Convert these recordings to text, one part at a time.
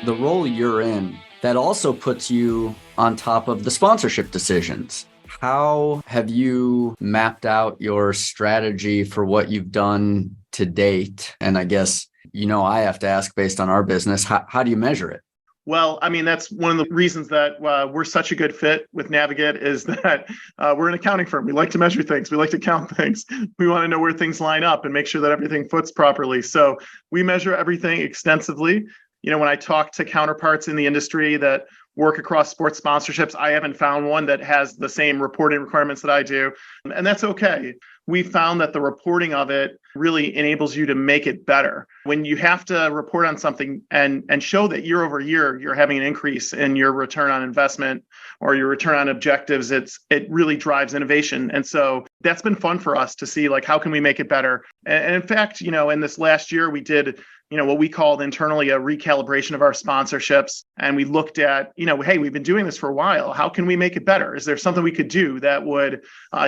the role you're in, that also puts you on top of the sponsorship decisions. How have you mapped out your strategy for what you've done to date? And I guess, I have to ask based on our business, how do you measure it? Well, I mean, that's one of the reasons that we're such a good fit with Navigate is that we're an accounting firm. We like to measure things. We like to count things. We want to know where things line up and make sure that everything foots properly. So we measure everything extensively. When I talk to counterparts in the industry that work across sports sponsorships, I haven't found one that has the same reporting requirements that I do. And that's okay. We found that the reporting of it really enables you to make it better. When you have to report on something and show that year over year, you're having an increase in your return on investment or your return on objectives, it really drives innovation. And so that's been fun for us to see, how can we make it better? And in fact, in this last year, we did what we called internally a recalibration of our sponsorships. And we looked at, hey, we've been doing this for a while. How can we make it better? Is there something we could do that would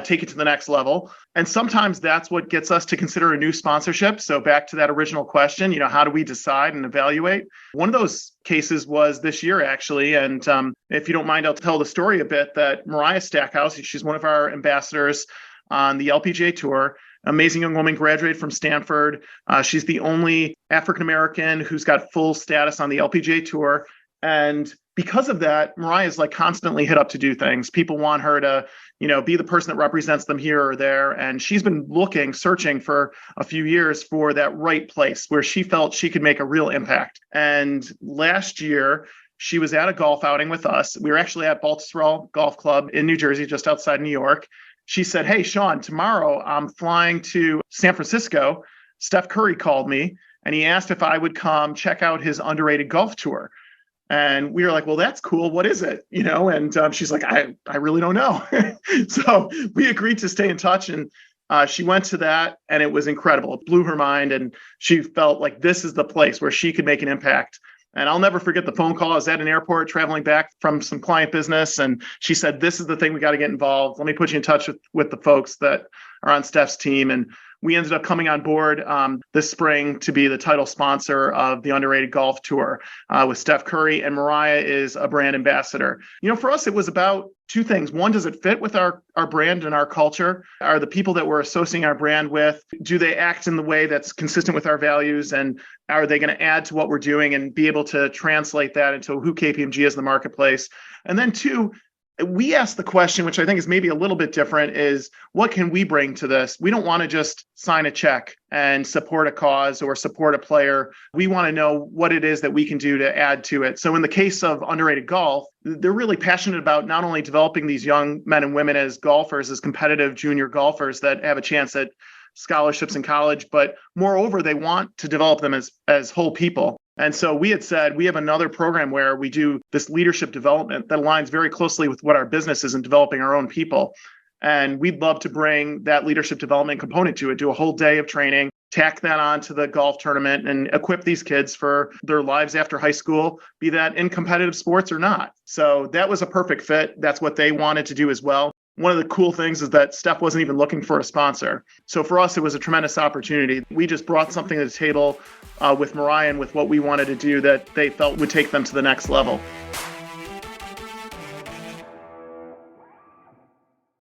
take it to the next level? And sometimes that's what gets us to consider a new sponsorship. So back to that original question, how do we decide and evaluate? One of those cases was this year, actually. And if you don't mind, I'll tell the story a bit that Mariah Stackhouse, she's one of our ambassadors on the LPGA Tour. Amazing young woman, graduated from Stanford. She's the only African-American who's got full status on the LPGA Tour. And because of that, Mariah's constantly hit up to do things. People want her to, be the person that represents them here or there. And she's been searching for a few years for that right place where she felt she could make a real impact. And last year, she was at a golf outing with us. We were actually at Baltusrol Golf Club in New Jersey, just outside New York. She said, "Hey, Shawn, tomorrow I'm flying to San Francisco. Steph Curry called me and he asked if I would come check out his underrated golf tour." And we were like, "Well, that's cool. What is it?" And she's like, I really don't know. So we agreed to stay in touch. And she went to that and it was incredible. It blew her mind. And she felt like this is the place where she could make an impact. And I'll never forget the phone call. I was at an airport traveling back from some client business. And she said, "This is the thing we got to get involved. Let me put you in touch with the folks that are on Steph's team." And we ended up coming on board this spring to be the title sponsor of the Underrated Golf Tour with Steph Curry. And Mariah is a brand ambassador. For us, it was about two things. One, does it fit with our brand and our culture? Are the people that we're associating our brand with, do they act in the way that's consistent with our values? And are they going to add to what we're doing and be able to translate that into who KPMG is in the marketplace? And then two, we asked the question, which I think is maybe a little bit different, is what can we bring to this? We don't want to just sign a check and support a cause or support a player. We want to know what it is that we can do to add to it. So in the case of Underrated Golf, they're really passionate about not only developing these young men and women as golfers, as competitive junior golfers that have a chance at scholarships in college, but moreover, they want to develop them as whole people. And so we had said, we have another program where we do this leadership development that aligns very closely with what our business is in developing our own people. And we'd love to bring that leadership development component to it, do a whole day of training, tack that on to the golf tournament and equip these kids for their lives after high school, be that in competitive sports or not. So that was a perfect fit. That's what they wanted to do as well. One of the cool things is that Steph wasn't even looking for a sponsor. So for us, it was a tremendous opportunity. We just brought something to the table with Mariah and with what we wanted to do that they felt would take them to the next level.